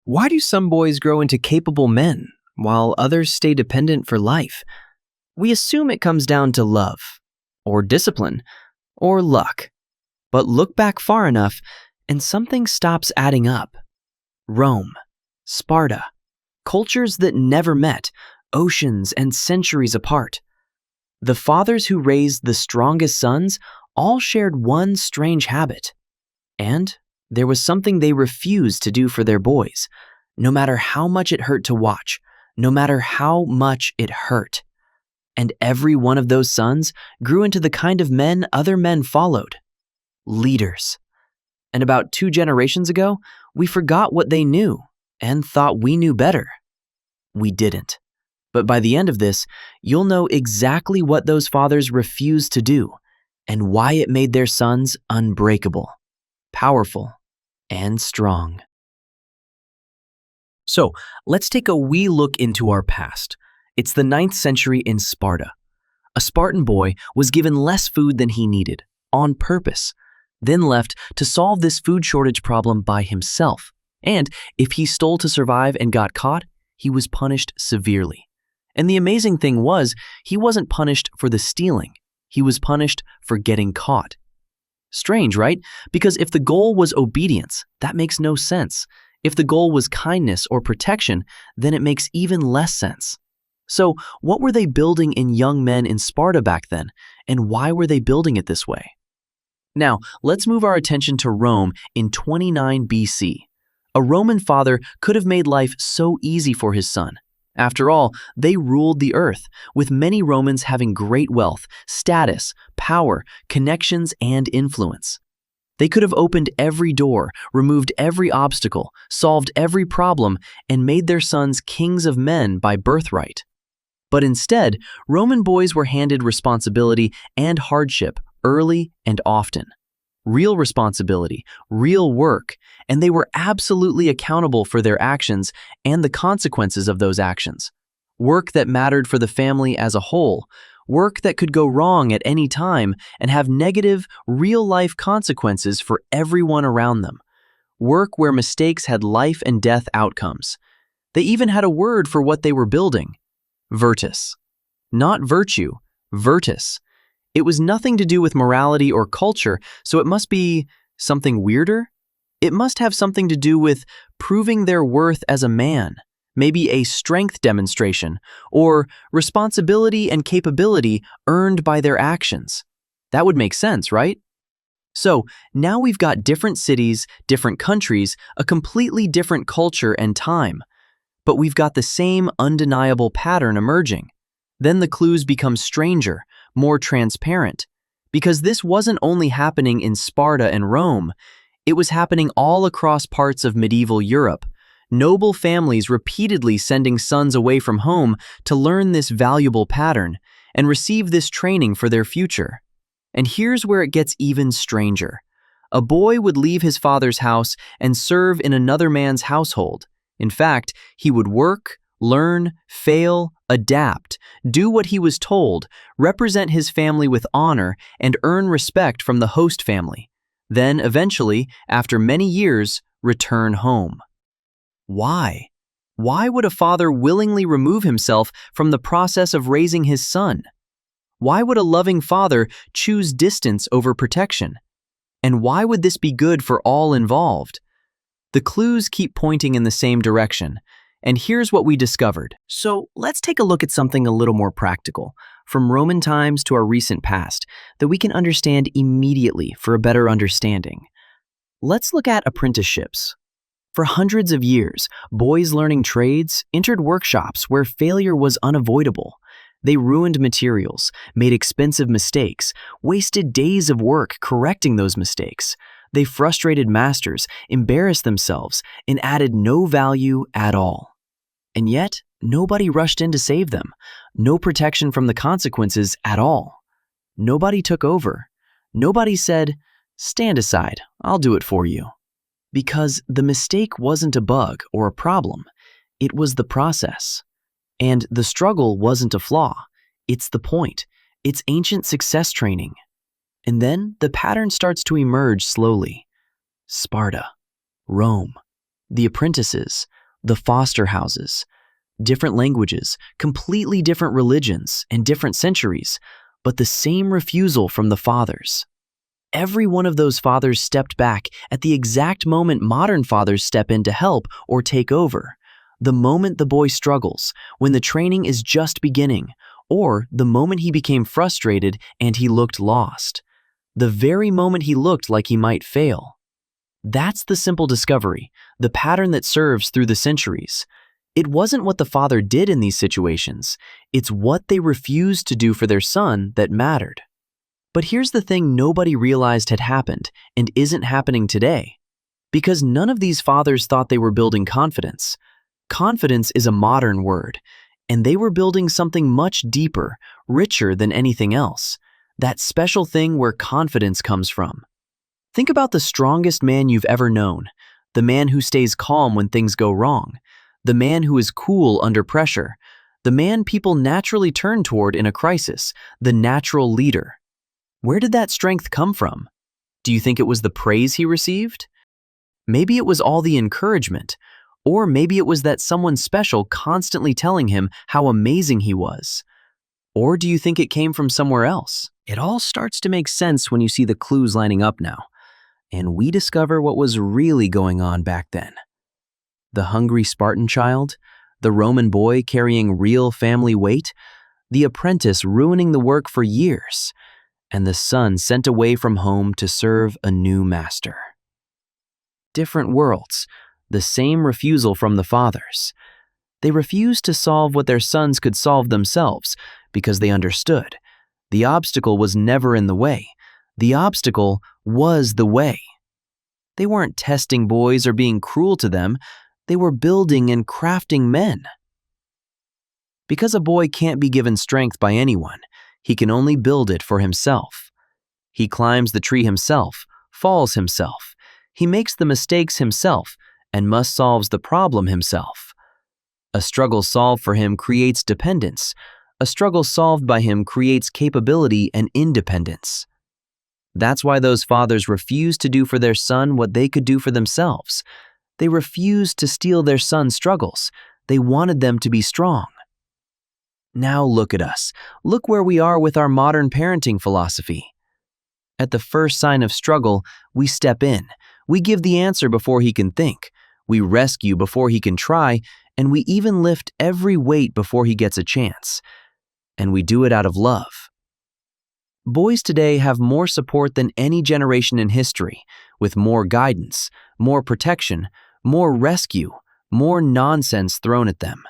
Why do some boys grow into capable men while others stay dependent for life? We assume it comes down to love, or discipline, or luck. But look back far enough and something stops adding up. Rome, Sparta, cultures that never met, oceans and centuries apart. The fathers who raised the strongest sons all shared one strange habit. And there was something they refused to do for their boys, no matter how much it hurt to watch, no matter how much it hurt. And every one of those sons grew into the kind of men other men followed. Leaders. And about 2 generations ago, we forgot what they knew and thought we knew better. We didn't. But by the end of this, you'll know exactly what those fathers refused to do and why it made their sons unbreakable, powerful, and strong. So, let's take a wee look into our past. It's the 9th century in Sparta. A Spartan boy was given less food than he needed, on purpose, then left to solve this food shortage problem by himself. And if he stole to survive and got caught, he was punished severely. And the amazing thing was, he wasn't punished for the stealing. He was punished for getting caught. Strange, right? Because if the goal was obedience, that makes no sense. If the goal was kindness or protection, then it makes even less sense. So, what were they building in young men in Sparta back then, and why were they building it this way? Now, let's move our attention to Rome in 29 BC. A Roman father could have made life so easy for his son. After all, they ruled the earth, with many Romans having great wealth, status, power, connections, and influence. They could have opened every door, removed every obstacle, solved every problem, and made their sons kings of men by birthright. But instead, Roman boys were handed responsibility and hardship early and often. Real responsibility, real work, and they were absolutely accountable for their actions and the consequences of those actions. Work that mattered for the family as a whole, work that could go wrong at any time and have negative, real-life consequences for everyone around them. Work where mistakes had life and death outcomes. They even had a word for what they were building. Virtus. Not virtue, virtus. It was nothing to do with morality or culture, so it must be something weirder? It must have something to do with proving their worth as a man, maybe a strength demonstration, or responsibility and capability earned by their actions. That would make sense, right? So, now we've got different cities, different countries, a completely different culture and time. But we've got the same undeniable pattern emerging. Then the clues become stranger, more transparent, because this wasn't only happening in Sparta and Rome, it was happening all across parts of medieval Europe. Noble families repeatedly sending sons away from home to learn this valuable pattern and receive this training for their future. And here's where it gets even stranger. A boy would leave his father's house and serve in another man's household. In fact, he would work, learn, fail, adapt, do what he was told, represent his family with honor, and earn respect from the host family. Then, eventually, after many years, return home. Why? Why would a father willingly remove himself from the process of raising his son? Why would a loving father choose distance over protection? And why would this be good for all involved? The clues keep pointing in the same direction. And here's what we discovered. So let's take a look at something a little more practical, from Roman times to our recent past, that we can understand immediately for a better understanding. Let's look at apprenticeships. For hundreds of years, boys learning trades entered workshops where failure was unavoidable. They ruined materials, made expensive mistakes, wasted days of work correcting those mistakes. They frustrated masters, embarrassed themselves, and added no value at all. And yet, nobody rushed in to save them. No protection from the consequences at all. Nobody took over. Nobody said, "Stand aside, I'll do it for you." Because the mistake wasn't a bug or a problem. It was the process. And the struggle wasn't a flaw. It's the point. It's ancient success training. And then the pattern starts to emerge slowly. Sparta, Rome, the apprentices, the foster houses. Different languages, completely different religions, and different centuries, but the same refusal from the fathers. Every one of those fathers stepped back at the exact moment modern fathers step in to help or take over. The moment the boy struggles, when the training is just beginning, or the moment he became frustrated and he looked lost. The very moment he looked like he might fail. That's the simple discovery, the pattern that serves through the centuries. It wasn't what the father did in these situations, it's what they refused to do for their son that mattered. But here's the thing nobody realized had happened and isn't happening today. Because none of these fathers thought they were building confidence. Confidence is a modern word, and they were building something much deeper, richer than anything else. That special thing where confidence comes from. Think about the strongest man you've ever known, the man who stays calm when things go wrong, the man who is cool under pressure, the man people naturally turn toward in a crisis, the natural leader. Where did that strength come from? Do you think it was the praise he received? Maybe it was all the encouragement, or maybe it was that someone special constantly telling him how amazing he was. Or do you think it came from somewhere else? It all starts to make sense when you see the clues lining up now, and we discover what was really going on back then. The hungry Spartan child, the Roman boy carrying real family weight, the apprentice ruining the work for years, and the son sent away from home to serve a new master. Different worlds, the same refusal from the fathers. They refused to solve what their sons could solve themselves because they understood. The obstacle was never in the way. The obstacle was the way. They weren't testing boys or being cruel to them. They were building and crafting men. Because a boy can't be given strength by anyone, he can only build it for himself. He climbs the tree himself, falls himself. He makes the mistakes himself and must solve the problem himself. A struggle solved for him creates dependence. A struggle solved by him creates capability and independence. That's why those fathers refused to do for their son what they could do for themselves. They refused to steal their son's struggles. They wanted them to be strong. Now look at us. Look where we are with our modern parenting philosophy. At the first sign of struggle, we step in. We give the answer before he can think. We rescue before he can try, and we even lift every weight before he gets a chance. And we do it out of love. Boys today have more support than any generation in history, with more guidance, more protection, more rescue, more nonsense thrown at them.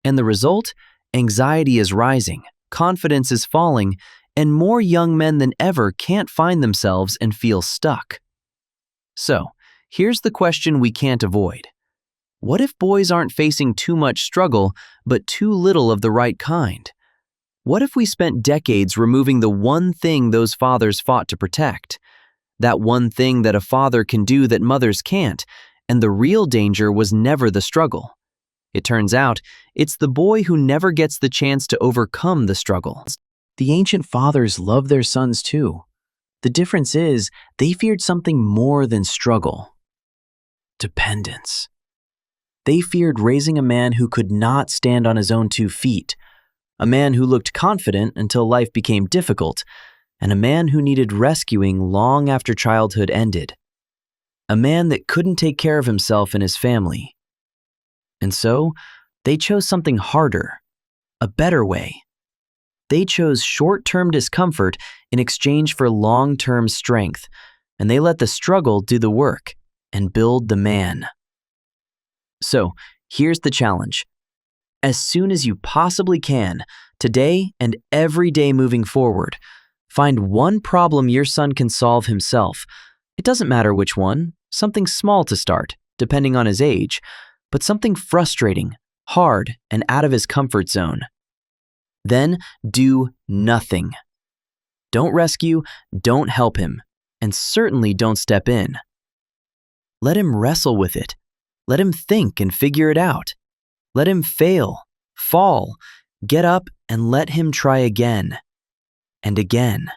And the result? Anxiety is rising, confidence is falling, and more young men than ever can't find themselves and feel stuck. So, here's the question we can't avoid. What if boys aren't facing too much struggle, but too little of the right kind? What if we spent decades removing the one thing those fathers fought to protect? That one thing that a father can do that mothers can't, and the real danger was never the struggle. It turns out, it's the boy who never gets the chance to overcome the struggle. The ancient fathers loved their sons too. The difference is, they feared something more than struggle. Dependence. They feared raising a man who could not stand on his own 2 feet, a man who looked confident until life became difficult, and a man who needed rescuing long after childhood ended. A man that couldn't take care of himself and his family. And so, they chose something harder, a better way. They chose short-term discomfort in exchange for long-term strength, and they let the struggle do the work and build the man. So, here's the challenge. As soon as you possibly can, today and every day moving forward, find one problem your son can solve himself. It doesn't matter which one, something small to start, depending on his age, but something frustrating, hard, and out of his comfort zone. Then do nothing. Don't rescue, don't help him, and certainly don't step in. Let him wrestle with it. Let him think and figure it out. Let him fail, fall, get up, and let him try again and again.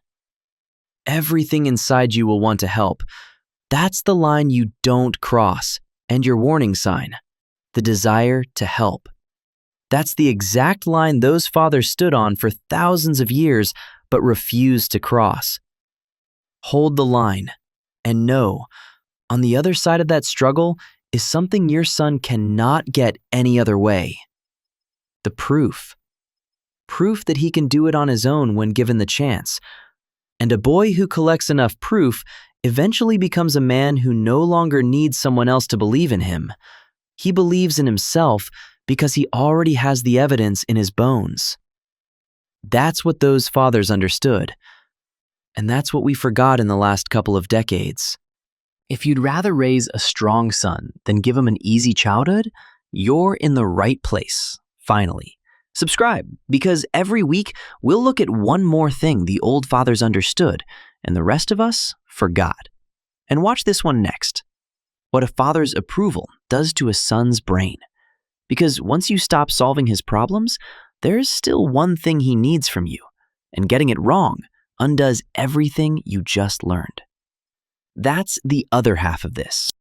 Everything inside you will want to help. That's the line you don't cross, and your warning sign. the desire to help. That's the exact line those fathers stood on for thousands of years but refused to cross. Hold the line and know, on the other side of that struggle is something your son cannot get any other way. The proof. Proof that he can do it on his own when given the chance. And a boy who collects enough proof eventually becomes a man who no longer needs someone else to believe in him. He believes in himself because he already has the evidence in his bones. That's what those fathers understood. And that's what we forgot in the last couple of decades. If you'd rather raise a strong son than give him an easy childhood, you're in the right place, finally. Subscribe, because every week we'll look at one more thing the old fathers understood and the rest of us forgot. And watch this one next. What a father's approval does to a son's brain. Because once you stop solving his problems, there's still one thing he needs from you, and getting it wrong undoes everything you just learned. That's the other half of this.